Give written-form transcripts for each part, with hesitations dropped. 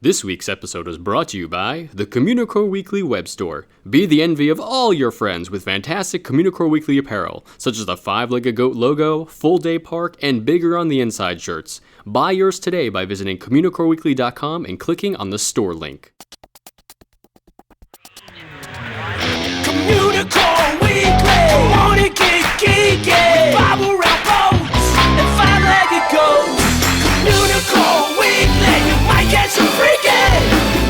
This week's episode is brought to you by the Communicore Weekly web store. Be the envy of all your friends with fantastic Communicore Weekly apparel, such as the 5-legged goat logo, full day park, and bigger on the inside shirts. Buy yours today by visiting CommunicoreWeekly.com and clicking on the store link. Communicore Weekly, wanna get geeky, with Bible around boats and 5-legged goats. Communicore Weekly, you might get some freaky.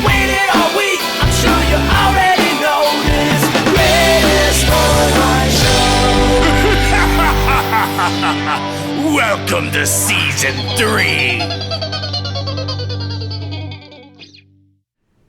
Waited all week, I'm sure you already know this. Greatest online show. Welcome to season 3.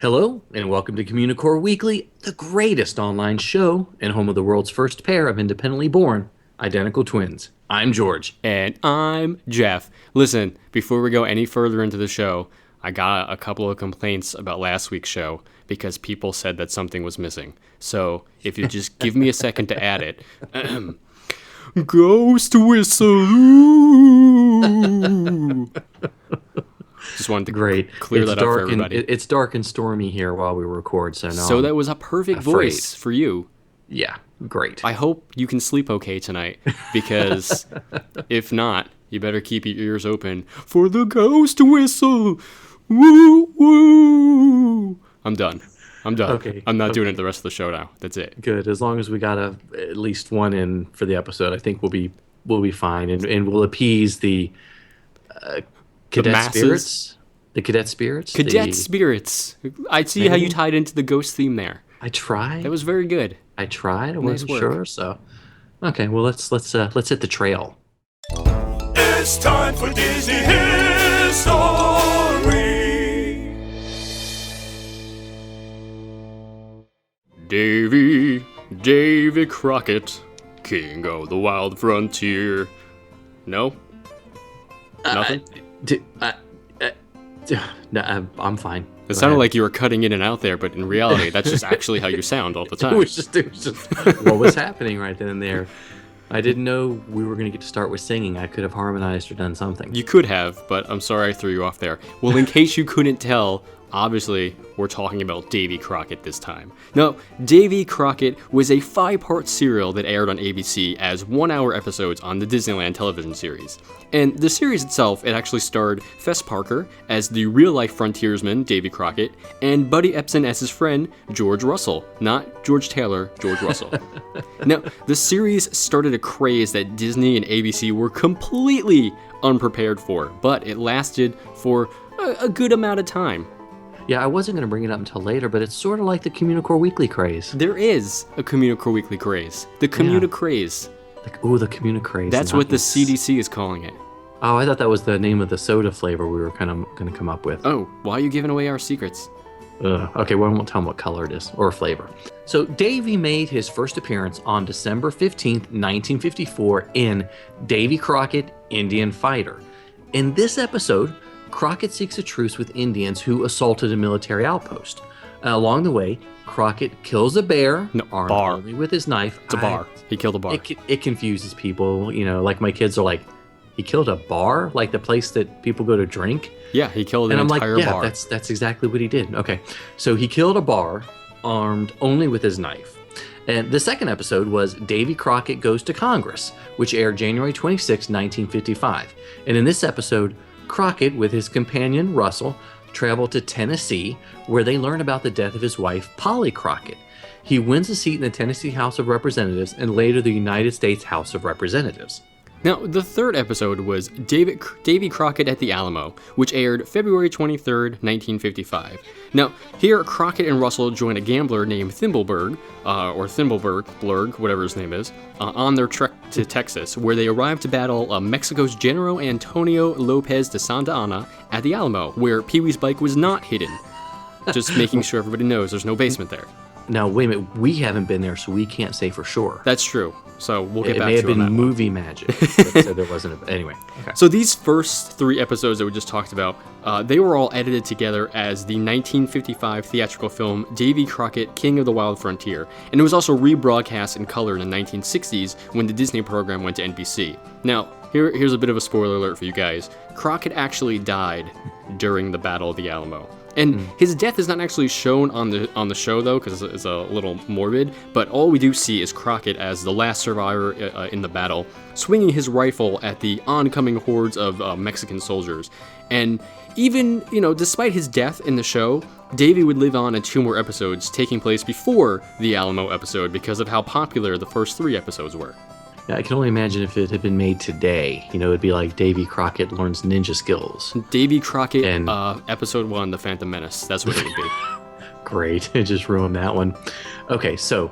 Hello, and welcome to Communicore Weekly, the greatest online show and home of the world's first pair of independently born identical twins. I'm George. And I'm Jeff. Listen, before we go any further into the show, I got a couple of complaints about last week's show because people said that something was missing. So if you just give me a second to add it. Ghost whistle. Just wanted to clear that up for everybody. It's dark and stormy here while we record, so So that was a perfect voice for you. Yeah, great. I hope you can sleep okay tonight, because if not, you better keep your ears open for the ghost whistle. Woo, woo. I'm done. Okay. I'm not doing it the rest of the show now. That's it. Good. As long as we got at least one in for the episode, I think we'll be fine, and we'll appease the cadet spirits. The cadet spirits. Spirits. I see how you tied into the ghost theme there. I tried. That was very good. I tried. I Nice wasn't work. sure. So, okay. Well, let's hit the trail. It's time for Disney History. Davy Crockett, king of the wild frontier. No? Nothing? No, I'm fine. It sounded like you were cutting in and out there, but in reality, that's just actually how you sound all the time. It was just what was happening right then and there. I didn't know we were going to get to start with singing. I could have harmonized or done something. You could have, but I'm sorry I threw you off there. Well, in case you couldn't tell, obviously, we're talking about Davy Crockett this time. Now, Davy Crockett was a 5-part serial that aired on ABC as 1-hour episodes on the Disneyland television series. And the series itself, it actually starred Fess Parker as the real-life frontiersman, Davy Crockett, and Buddy Epson as his friend, George Russell. Not George Taylor, George Russell. Now, the series started a craze that Disney and ABC were completely unprepared for, but it lasted for a good amount of time. Yeah, I wasn't going to bring it up until later, but it's sort of like the Communicore Weekly craze. There is a Communicore Weekly craze. The Communicraze. The Communicraze. That's what the CDC is calling it. Oh, I thought that was the name of the soda flavor we were kind of going to come up with. Oh, why are you giving away our secrets? Okay, well, I won't tell them what color it is, or flavor. So, Davy made his first appearance on December 15th, 1954 in Davy Crockett, Indian Fighter. In this episode, Crockett seeks a truce with Indians who assaulted a military outpost. Along the way, Crockett kills a bear, armed only with his knife. It's a bar. He killed a bar. It confuses people, like my kids are like, he killed a bar? Like the place that people go to drink? Yeah, he killed an entire bar. That's exactly what he did. Okay, so he killed a bar, armed only with his knife. And the second episode was Davy Crockett Goes to Congress, which aired January 26, 1955. And in this episode, Crockett, with his companion Russell, travel to Tennessee, where they learn about the death of his wife, Polly Crockett. He wins a seat in the Tennessee House of Representatives and later the United States House of Representatives. Now, the third episode was Davy Crockett at the Alamo, which aired February 23rd, 1955. Now, here Crockett and Russell join a gambler named Thimbleberg, whatever his name is, on their trek to Texas, where they arrive to battle Mexico's General Antonio Lopez de Santa Anna at the Alamo, where Pee-wee's bike was not hidden. Just making sure everybody knows there's no basement there. Now, wait a minute, we haven't been there, so we can't say for sure. That's true. So we'll get back to it. It may have been that movie magic. So there wasn't anyway. Okay. So these first 3 episodes that we just talked about, they were all edited together as the 1955 theatrical film Davy Crockett, King of the Wild Frontier, and it was also rebroadcast in color in the 1960s when the Disney program went to NBC. Now, here's a bit of a spoiler alert for you guys. Crockett actually died during the Battle of the Alamo. And his death is not actually shown on the show, though, because it's a little morbid, but all we do see is Crockett as the last survivor in the battle, swinging his rifle at the oncoming hordes of Mexican soldiers. And even, despite his death in the show, Davy would live on in 2 more episodes, taking place before the Alamo episode because of how popular the first 3 episodes were. Yeah, I can only imagine if it had been made today. It'd be like Davy Crockett learns ninja skills. Davy Crockett, and episode 1, The Phantom Menace. That's what it would be. Great. I just ruined that one. Okay, so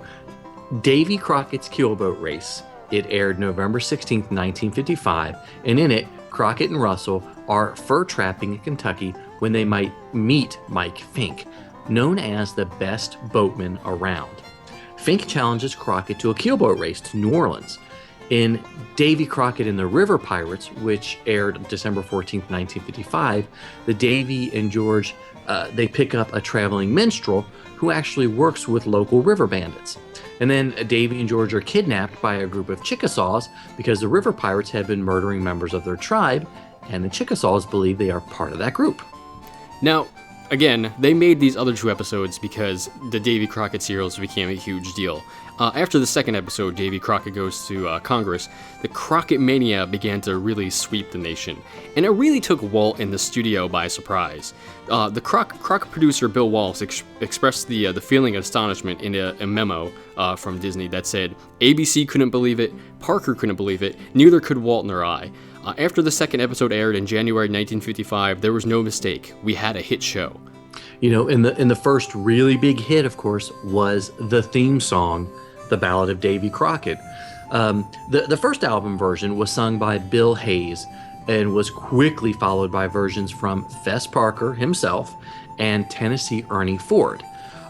Davy Crockett's Keelboat Race. It aired November 16th, 1955, and in it, Crockett and Russell are fur trapping in Kentucky when they might meet Mike Fink, known as the best boatman around. Fink challenges Crockett to a keelboat race to New Orleans. In Davy Crockett and the River Pirates, which aired December 14th, 1955, the Davy and George, they pick up a traveling minstrel who actually works with local river bandits. And then Davy and George are kidnapped by a group of Chickasaws because the River Pirates have been murdering members of their tribe, and the Chickasaws believe they are part of that group. Now, again, they made these other 2 episodes because the Davy Crockett serials became a huge deal. After the second episode, Davy Crockett goes to Congress, the Crockett mania began to really sweep the nation, and it really took Walt in the studio by surprise. The Crockett producer Bill Wallace expressed the feeling of astonishment in a memo from Disney that said, ABC couldn't believe it, Parker couldn't believe it, neither could Walt nor I. After the second episode aired in January 1955, there was no mistake. We had a hit show. In the first really big hit, of course, was the theme song, The Ballad of Davy Crockett. The first album version was sung by Bill Hayes and was quickly followed by versions from Fess Parker himself and Tennessee Ernie Ford.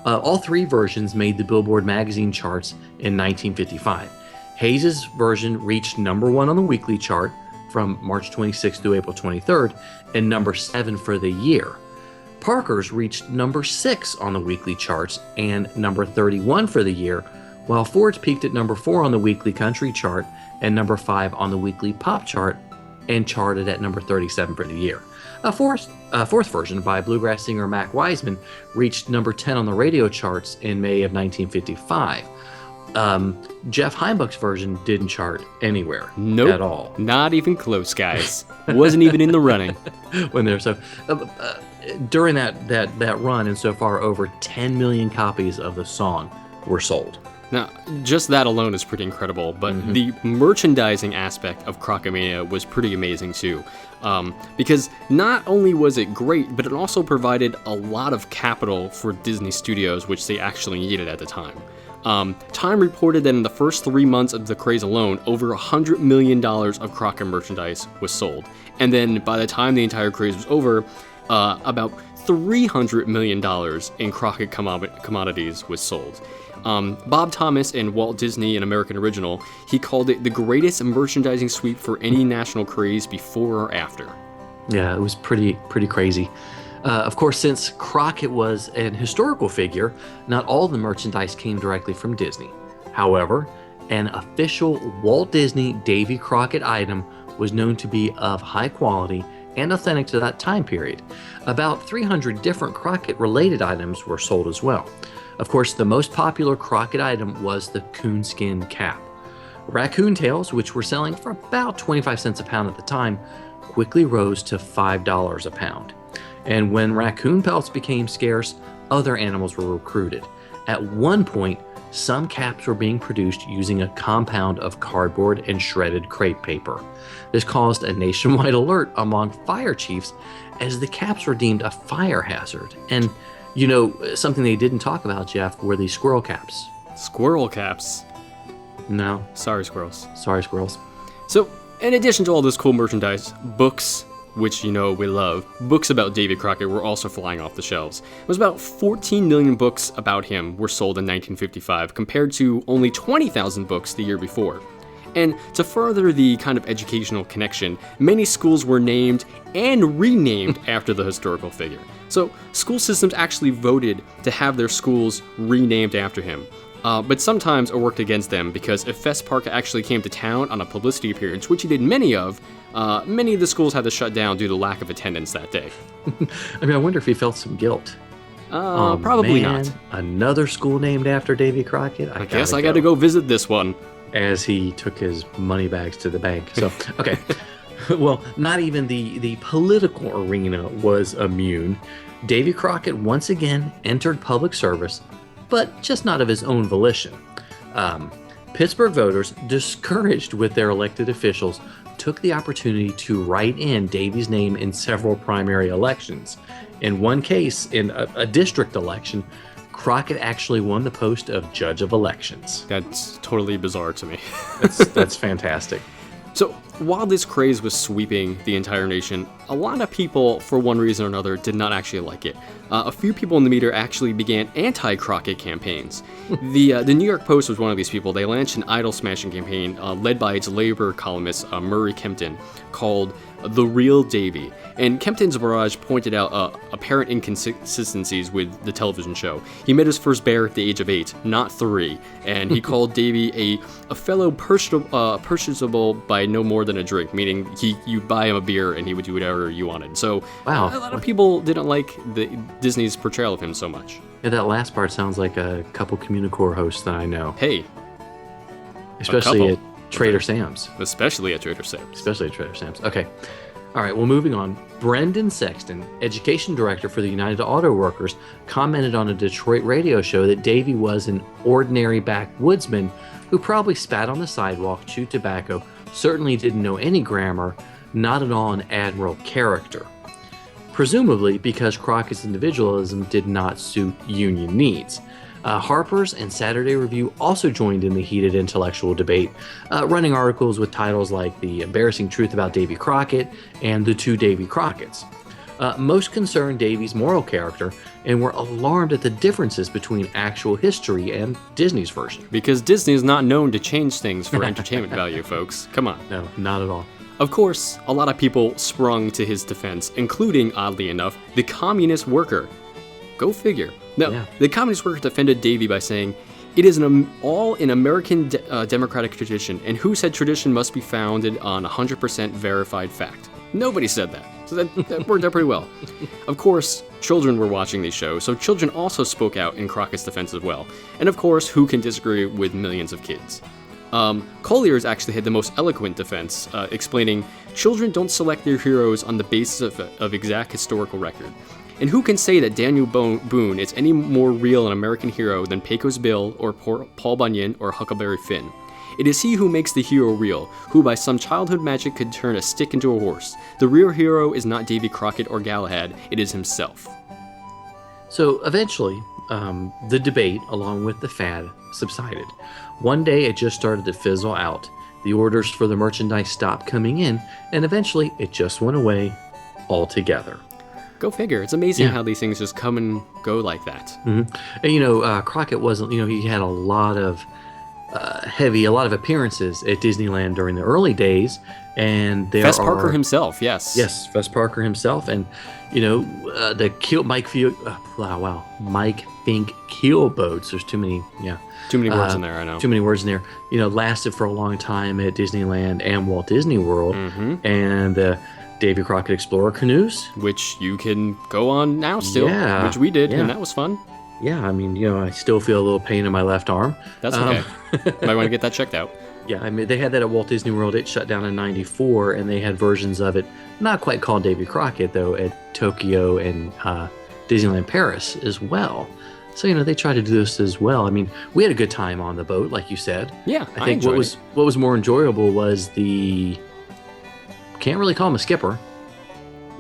All 3 versions made the Billboard magazine charts in 1955. Hayes' version reached number 1 on the weekly chart from March 26th through April 23rd and number 7 for the year. Parker's reached number 6 on the weekly charts and number 31 for the year, while Ford's peaked at number 4 on the weekly country chart and number 5 on the weekly pop chart and charted at number 37 for the year. A fourth version by bluegrass singer Mac Wiseman reached number 10 on the radio charts in May of 1955. Jeff Heimbuch's version didn't chart anywhere at all. Not even close, guys. Wasn't even in the running. When they're so during that run, and so far over 10 million copies of the song were sold. Now, just that alone is pretty incredible, but the merchandising aspect of Crocketmania was pretty amazing too. Because not only was it great, but it also provided a lot of capital for Disney Studios, which they actually needed at the time. Time reported that in the first 3 months of the craze alone, over $100 million of Crockett merchandise was sold. And then by the time the entire craze was over, about $300 million in Crockett commodities was sold. Bob Thomas in Walt Disney, an American Original, he called it the greatest merchandising sweep for any national craze before or after. Yeah, it was pretty crazy. Of course, since Crockett was an historical figure, not all the merchandise came directly from Disney. However, an official Walt Disney Davy Crockett item was known to be of high quality and authentic to that time period. About 300 different Crockett-related items were sold as well. Of course, the most popular Crockett item was the coonskin cap. Raccoon tails, which were selling for about 25 cents a pound at the time, quickly rose to $5 a pound. And when raccoon pelts became scarce, other animals were recruited. At one point, some caps were being produced using a compound of cardboard and shredded crepe paper. This caused a nationwide alert among fire chiefs as the caps were deemed a fire hazard. And, something they didn't talk about, Jeff, were the squirrel caps. Squirrel caps? No. Sorry, squirrels. Sorry, squirrels. So, in addition to all this cool merchandise, books, which we love, books about Davy Crockett were also flying off the shelves. It was about 14 million books about him were sold in 1955, compared to only 20,000 books the year before. And to further the kind of educational connection, many schools were named and renamed after the historical figure. So school systems actually voted to have their schools renamed after him. But sometimes it worked against them because if Fess Parker actually came to town on a publicity appearance, which he did many of the schools had to shut down due to lack of attendance that day. I mean, I wonder if he felt some guilt. Probably not. Another school named after Davy Crockett? I guess I got to go visit this one. As he took his money bags to the bank. So, okay. Well, not even the political arena was immune. Davy Crockett once again entered public service, but just not of his own volition. Pittsburgh voters, discouraged with their elected officials, took the opportunity to write in Davy's name in several primary elections. In one case, in a district election, Crockett actually won the post of judge of elections. That's totally bizarre to me. That's fantastic. So, while this craze was sweeping the entire nation, a lot of people, for one reason or another, did not actually like it. A few people in the media actually began anti-Crockett campaigns. The New York Post was one of these people. They launched an idol-smashing campaign led by its labor columnist, Murray Kempton, called The Real Davy. And Kempton's barrage pointed out apparent inconsistencies with the television show. He met his first bear at the age of 8, not 3, and he called Davy a fellow purchasable by no more than a drink, meaning you buy him a beer and he would do whatever you wanted. So wow. A lot of people didn't like Disney's portrayal of him so much. Yeah, that last part sounds like a couple Communicore hosts that I know. Hey. Especially at Trader Sam's. Especially at Trader Sam's. Okay. All right, well, moving on. Brendan Sexton, education director for the United Auto Workers, commented on a Detroit radio show that Davy was an ordinary backwoodsman who probably spat on the sidewalk, chewed tobacco, certainly didn't know any grammar, not at all an admirable character. Presumably because Crockett's individualism did not suit union needs. Harper's and Saturday Review also joined in the heated intellectual debate, running articles with titles like The Embarrassing Truth About Davy Crockett and The Two Davy Crocketts. Most concerned Davy's moral character and were alarmed at the differences between actual history and Disney's version. Because Disney is not known to change things for entertainment value, folks. Come on. No, not at all. Of course, a lot of people sprung to his defense, including, oddly enough, the communist worker. Go figure. No, yeah. The communist worker defended Davy by saying, "It is all an American democratic tradition, and who said tradition must be founded on 100% verified fact?" Nobody said that, so that worked out pretty well. Of course, children were watching these shows, so children also spoke out in Crockett's defense as well. And of course, who can disagree with millions of kids? Collier's actually had the most eloquent defense, explaining, "Children don't select their heroes on the basis of exact historical record. And who can say that Daniel Boone is any more real an American hero than Pecos Bill or Paul Bunyan or Huckleberry Finn? It is he who makes the hero real, who by some childhood magic could turn a stick into a horse. The real hero is not Davy Crockett or Galahad, it is himself." So eventually, the debate, along with the fad, subsided. One day it just started to fizzle out. The orders for the merchandise stopped coming in, and eventually it just went away altogether. Go figure. It's amazing how these things just come and go like that. Mm-hmm. And Crockett wasn't, he had a lot of appearances at Disneyland during the early days, and Fess Parker himself, yes. Yes, Fess Parker himself, and Mike Fink keelboats. There's too many words in there. I know. Too many words in there. Lasted for a long time at Disneyland and Walt Disney World, and Davy Crockett Explorer canoes, which you can go on now still, which we did, and that was fun. Yeah, I mean, I still feel a little pain in my left arm. That's okay. Might want to get that checked out. Yeah, I mean, they had that at Walt Disney World. It shut down in '94, and they had versions of it, not quite called Davy Crockett, though, at Tokyo and Disneyland Paris as well. So, they tried to do this as well. I mean, we had a good time on the boat, like you said. Yeah, I think what was more enjoyable was can't really call him a skipper.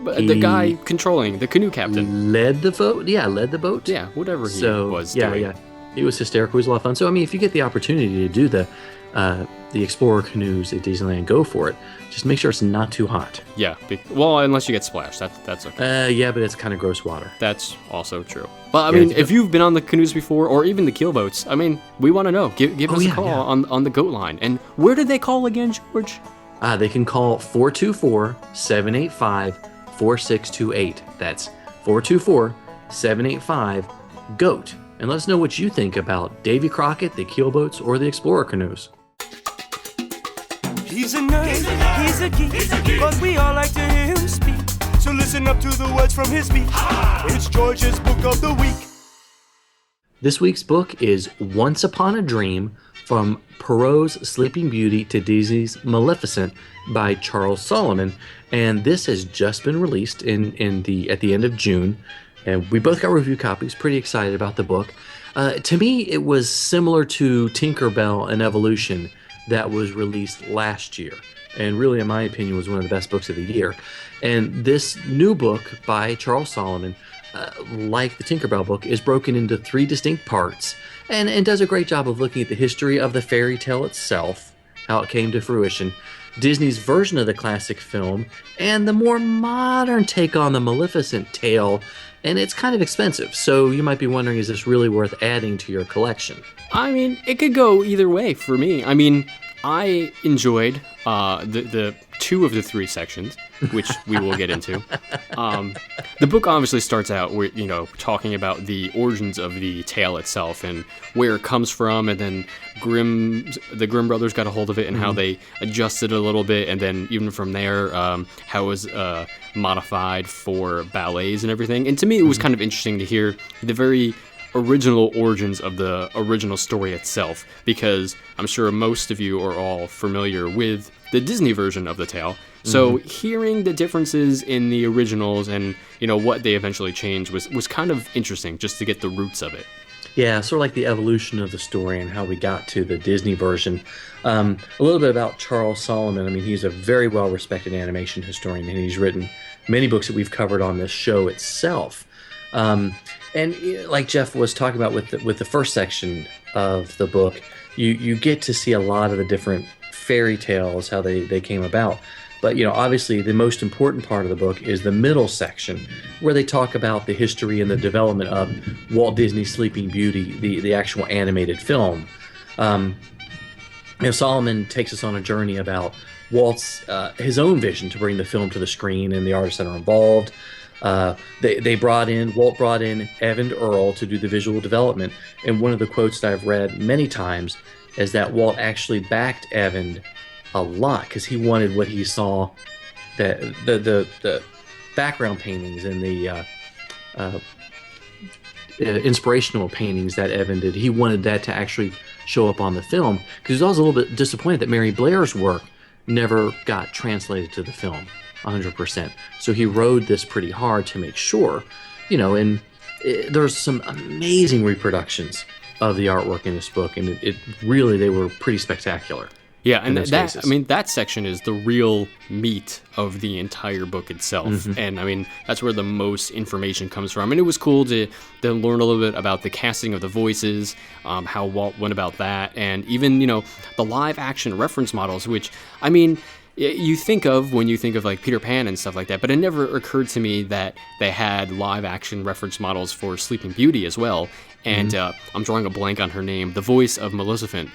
But the guy controlling, the canoe captain. Led the boat? Yeah, led the boat. Yeah, whatever he was doing. Yeah. He was hysterical. It was a lot of fun. So, I mean, if you get the opportunity to do the Explorer canoes at Disneyland, go for it. Just make sure it's not too hot. Yeah. Unless you get splashed. That's okay. Yeah, but it's kind of gross water. That's also true. But, I mean, if you've been on the canoes before, or even the keelboats, I mean, we want to know. Give us a call on the goat line. And where did they call again, George? They can call 424-785-4628. That's 424-785-GOAT. and let us know what you think about Davy Crockett, the keelboats, or the explorer canoes. He's a nerd, he's a geek, but we all like to hear him speak. So listen up to the words from his speech. It's George's Book of the Week. This week's book is Once Upon a Dream, from Perrault's Sleeping Beauty to Disney's Maleficent by Charles Solomon, and this has just been released at the end of June, and we both got review copies. Pretty excited about the book. To me, it was similar to Tinkerbell and Evolution that was released last year, and really, in my opinion, was one of the best books of the year. And this new book by Charles Solomon, like the Tinkerbell book, is broken into 3 distinct parts and does a great job of looking at the history of the fairy tale itself, how it came to fruition, Disney's version of the classic film, and the more modern take on the Maleficent tale. And it's kind of expensive, so you might be wondering, is this really worth adding to your collection? I mean, it could go either way for me. I mean, I enjoyed the 2 of the 3 sections, which we will get into. The book obviously starts out with, talking about the origins of the tale itself and where it comes from, and then the Grimm brothers got a hold of it and how they adjusted it a little bit, and then even from there, how it was modified for ballets and everything. And to me, it was kind of interesting to hear the very original origins of the original story itself, because I'm sure most of you are all familiar with the Disney version of the tale. So hearing the differences in the originals and, what they eventually changed was kind of interesting, just to get the roots of it. Yeah, sort of like the evolution of the story and how we got to the Disney version. A little bit about Charles Solomon. I mean, he's a very well-respected animation historian, and he's written many books that we've covered on this show itself. And like Jeff was talking about with the first section of the book, you get to see a lot of the different fairy tales, how they came about. But, obviously the most important part of the book is the middle section, where they talk about the history and the development of Walt Disney's Sleeping Beauty, the actual animated film. Solomon takes us on a journey about Walt's his own vision to bring the film to the screen and the artists that are involved. Walt brought in Evan Earl to do the visual development, and one of the quotes that I've read many times is that Walt actually backed Evan a lot because he wanted what he saw, the background paintings and the inspirational paintings that Evan did. He wanted that to actually show up on the film, because he was a little bit disappointed that Mary Blair's work never got translated to the film 100%. So he rode this pretty hard to make sure, and there's some amazing reproductions of the artwork in this book, and it really, they were pretty spectacular. Yeah, and that section is the real meat of the entire book itself. And that's where the most information comes from. And it was cool to learn a little bit about the casting of the voices, how Walt went about that, and even, the live action reference models, which, you think of when you think of like Peter Pan and stuff like that, but it never occurred to me that they had live action reference models for Sleeping Beauty as well. And I'm drawing a blank on her name. The voice of Maleficent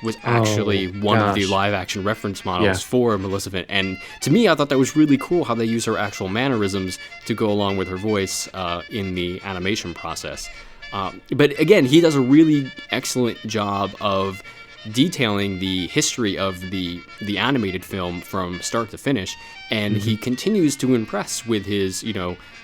was actually one of the live action reference models for Maleficent. And to me, I thought that was really cool how they use her actual mannerisms to go along with her voice in the animation process. But again, he does a really excellent job of detailing the history of the animated film from start to finish, and he continues to impress with his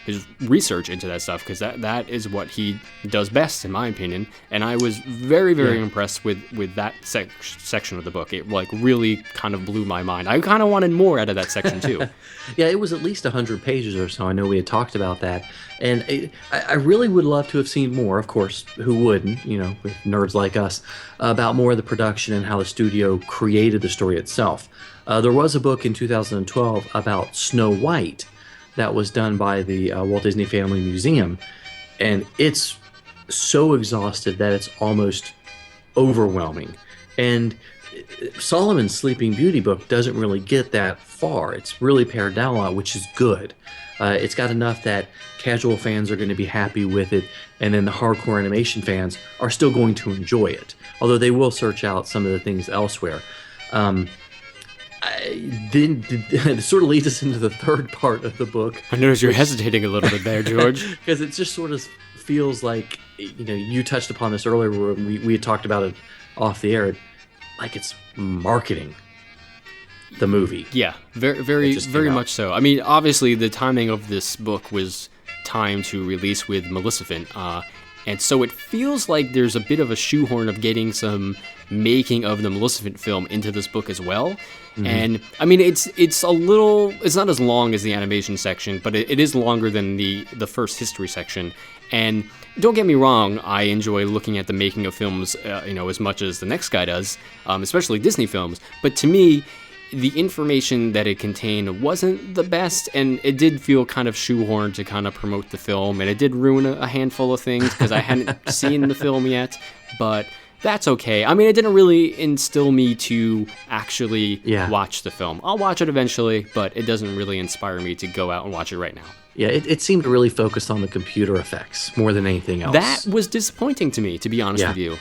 his research into that stuff, because that is what he does best, in my opinion. And I was very impressed with that section of the book. It really kind of blew my mind. I kind of wanted more out of that section too. Yeah, it was at least 100 pages or so. I know we had talked about that, and I really would love to have seen more. Of course, who wouldn't? With nerds like us, about more of the production and how the studio created the story itself. There was a book in 2012 about Snow White that was done by the Walt Disney Family Museum, and it's so exhaustive that it's almost overwhelming. And Solomon's Sleeping Beauty book doesn't really get that far. It's really pared down a lot, which is good. It's got enough that casual fans are going to be happy with it, and then the hardcore animation fans are still going to enjoy it, although they will search out some of the things elsewhere. Then it sort of leads us into the third part of the book. I notice you're hesitating a little bit there, George. Because it just sort of feels like, you touched upon this earlier when we had talked about it off the air, like it's marketing the movie. Yeah, very much so. I mean, obviously the timing of this book was timed to release with Maleficent, and so it feels like there's a bit of a shoehorn of getting some making of the Maleficent film into this book as well. Mm-hmm. And I mean, it's not as long as the animation section, but it is longer than the first history section. And don't get me wrong, I enjoy looking at the making of films, as much as the next guy does, especially Disney films. But to me, the information that it contained wasn't the best, and it did feel kind of shoehorned to kind of promote the film, and it did ruin a handful of things because I hadn't seen the film yet, but that's okay. I mean, it didn't really instill me to actually watch the film. I'll watch it eventually, but it doesn't really inspire me to go out and watch it right now. Yeah, it seemed really focused on the computer effects more than anything else. That was disappointing to me, to be honest with you.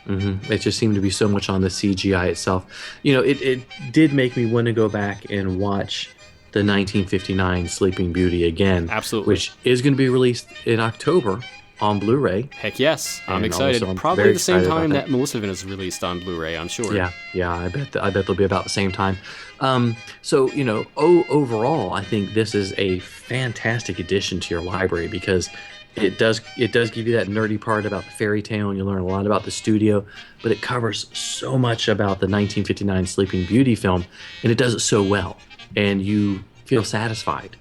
Mm-hmm. It just seemed to be so much on the CGI itself. It did make me want to go back and watch the 1959 Sleeping Beauty again. Absolutely. Which is going to be released in October on Blu-ray. Heck yes. I'm excited. Probably the same time that Maleficent is released on Blu-ray, I'm sure. Yeah, I bet they'll be about the same time. Overall, I think this is a fantastic addition to your library because it does give you that nerdy part about the fairy tale, and you learn a lot about the studio, but it covers so much about the 1959 Sleeping Beauty film, and it does it so well, and you feel satisfied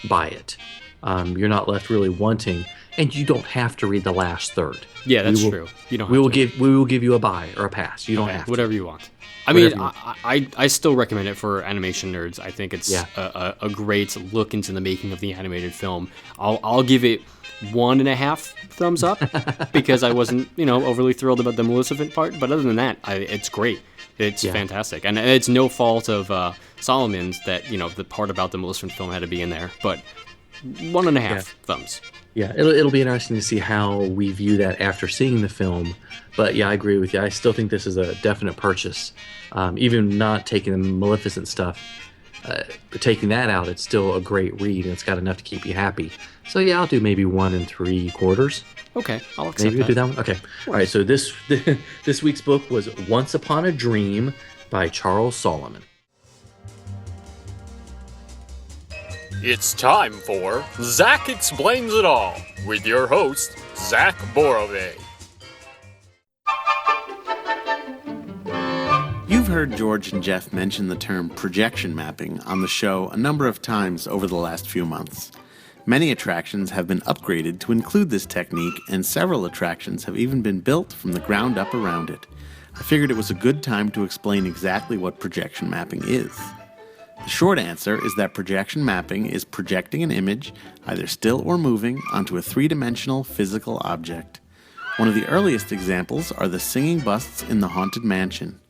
by it. You're not left really wanting, and you don't have to read the last third. Yeah, that's true. You don't. We will give you a buy or a pass. You don't have to. Whatever you want. I still recommend it for animation nerds. I think it's a great look into the making of the animated film. I'll give it 1.5 thumbs up because I wasn't, overly thrilled about the Maleficent part. But other than that, it's great. It's fantastic. And it's no fault of Solomon's that, the part about the Maleficent film had to be in there. But 1.5 thumbs. Yeah, it'll be interesting to see how we view that after seeing the film. But yeah, I agree with you. I still think this is a definite purchase. Even not taking the Maleficent stuff, taking that out, it's still a great read, and it's got enough to keep you happy. So yeah, I'll do maybe 1 3/4. Okay, I'll accept maybe we'll do that one. Okay, all right. So this week's book was Once Upon a Dream by Charles Solomon. It's time for Zak Explains It All with your host, Zach Borove. You've heard George and Jeff mention the term projection mapping on the show a number of times over the last few months. Many attractions have been upgraded to include this technique, and several attractions have even been built from the ground up around it. I figured it was a good time to explain exactly what projection mapping is. The short answer is that projection mapping is projecting an image, either still or moving, onto a three-dimensional physical object. One of the earliest examples are the singing busts in the Haunted Mansion.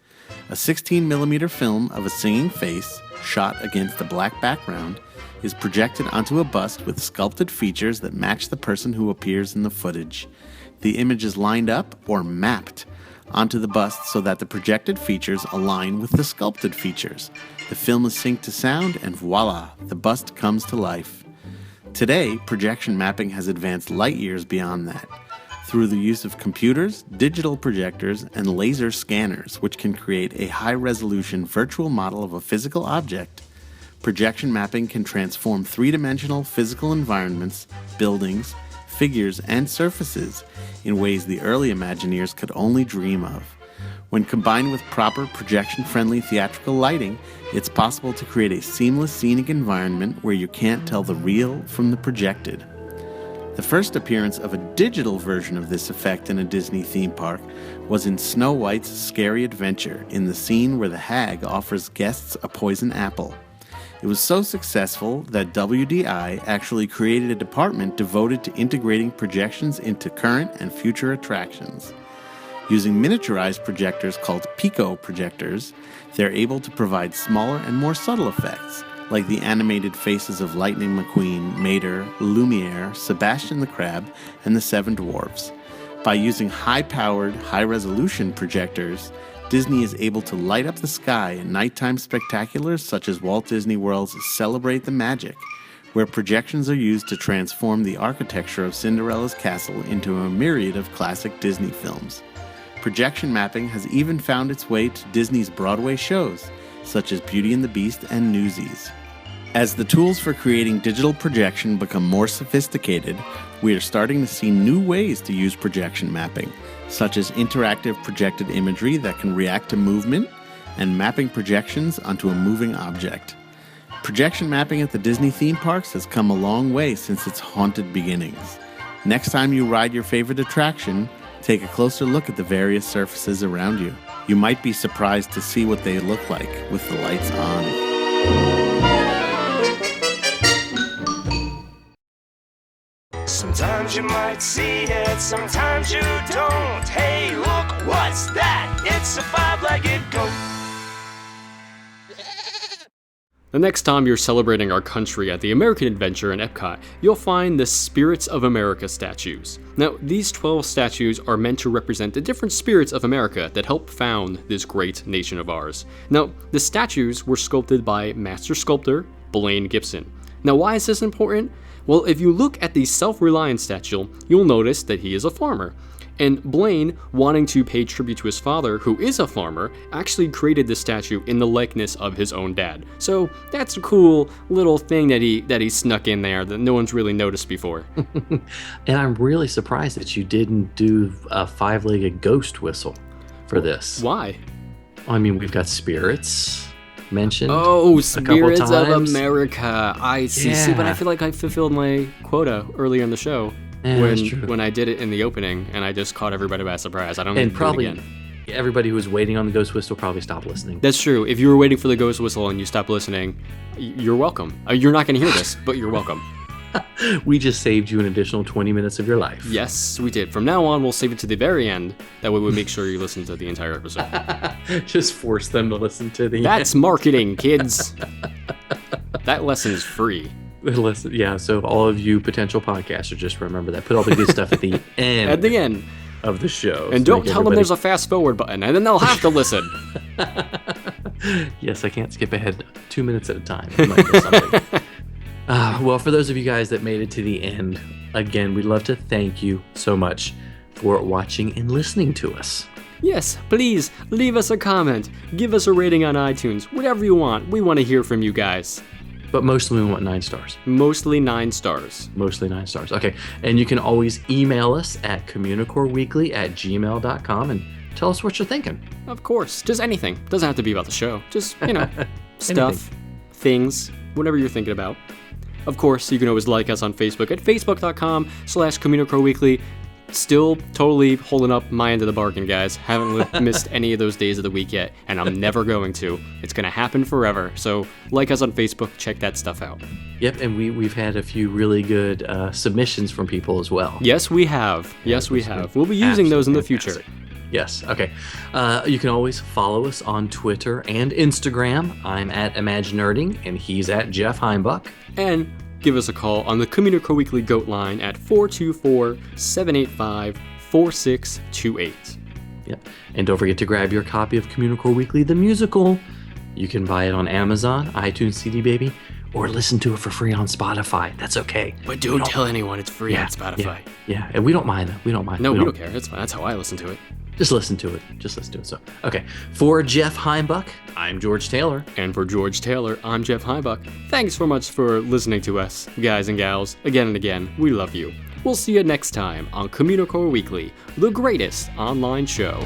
A 16mm film of a singing face, shot against a black background, is projected onto a bust with sculpted features that match the person who appears in the footage. The image is lined up, or mapped, onto the bust so that the projected features align with the sculpted features. The film is synced to sound, and voila, the bust comes to life. Today, projection mapping has advanced light years beyond that, through the use of computers, digital projectors, and laser scanners, which can create a high-resolution virtual model of a physical object. Projection mapping can transform three-dimensional physical environments, buildings, figures, and surfaces in ways the early Imagineers could only dream of. When combined with proper projection-friendly theatrical lighting, it's possible to create a seamless scenic environment where you can't tell the real from the projected. The first appearance of a digital version of this effect in a Disney theme park was in Snow White's Scary Adventure, in the scene where the hag offers guests a poison apple. It was so successful that WDI actually created a department devoted to integrating projections into current and future attractions. Using miniaturized projectors called Pico projectors, they're able to provide smaller and more subtle effects, like the animated faces of Lightning McQueen, Mater, Lumiere, Sebastian the Crab, and the Seven Dwarfs. By using high-powered, high-resolution projectors, Disney is able to light up the sky in nighttime spectaculars such as Walt Disney World's Celebrate the Magic, where projections are used to transform the architecture of Cinderella's castle into a myriad of classic Disney films. Projection mapping has even found its way to Disney's Broadway shows, such as Beauty and the Beast and Newsies. As the tools for creating digital projection become more sophisticated, we are starting to see new ways to use projection mapping, such as interactive projected imagery that can react to movement and mapping projections onto a moving object. Projection mapping at the Disney theme parks has come a long way since its haunted beginnings. Next time you ride your favorite attraction, take a closer look at the various surfaces around you. You might be surprised to see what they look like with the lights on. Sometimes you might see it, sometimes you don't. Hey, look, what's that? It's a five-legged goat. The next time you're celebrating our country at the American Adventure in Epcot, you'll find the Spirits of America statues. Now, these 12 statues are meant to represent the different spirits of America that helped found this great nation of ours. Now, the statues were sculpted by master sculptor Blaine Gibson. Now, why is this important? Well, if you look at the Self Reliance statue, you'll notice that he is a farmer. And Blaine, wanting to pay tribute to his father, who is a farmer, actually created this statue in the likeness of his own dad. So that's a cool little thing that he snuck in there that no one's really noticed before. And I'm really surprised that you didn't do a five-legged ghost whistle for this. Why? I mean, we've got spirits mentioned. Oh, a Spirits couple of times. America. I see. See, but I feel like I fulfilled my quota earlier in the show. Yeah, that's true. When I did it in the opening, and I just caught everybody by surprise. I don't And need to probably do it again. everybody who was waiting on the ghost whistle probably stopped listening. That's true. If you were waiting for the ghost whistle and you stopped listening, you're welcome. You're not going to hear this, but you're welcome. We just saved you an additional 20 minutes of your life. Yes, we did. From now on, we'll save it to the very end. That way we make sure you listen to the entire episode. Just force them to listen to the That's marketing, kids. That lesson's free. Listen, yeah, so all of you potential podcasters, just remember that. Put all the good stuff at the end. At the end. Of the show. And don't tell them there's a fast forward button, and then they'll have to listen. Yes, I can't skip ahead 2 minutes at a time. I might miss something. Well, for those of you guys that made it to the end, again, we'd love to thank you so much for watching and listening to us. Yes, please leave us a comment, give us a rating on iTunes, whatever you want. We want to hear from you guys. But mostly we want 9 stars. Mostly 9 stars. Mostly 9 stars. Okay. And you can always email us at communicoreweekly@gmail.com and tell us what you're thinking. Of course. Just anything. Doesn't have to be about the show. Just, stuff, things, whatever you're thinking about. Of course, you can always like us on Facebook at facebook.com/Communicore Weekly. Still totally holding up my end of the bargain, guys. Haven't missed any of those days of the week yet, and I'm never going to. It's going to happen forever. So like us on Facebook, check that stuff out. Yep, and we've had a few really good submissions from people as well. Yes, we have. Yes, we have. We'll be using those in the future. Yes, okay. You can always follow us on Twitter and Instagram. I'm at ImagiNerding, and he's at Jeff Heimbuck. And give us a call on the Communicore Weekly GOAT line at 424-785-4628. Yep. And don't forget to grab your copy of Communicore Weekly, the musical. You can buy it on Amazon, iTunes, CD Baby, or listen to it for free on Spotify. That's okay. But don't tell anyone it's free on Spotify. Yeah, and we don't mind that. We don't mind. No, we don't care. That's fine. That's how I listen to it. Just listen to it. So, okay. For Jeff Heimbuck, I'm George Taylor. And for George Taylor, I'm Jeff Heimbuck. Thanks so much for listening to us, guys and gals. Again and again, we love you. We'll see you next time on Communicore Weekly, the greatest online show.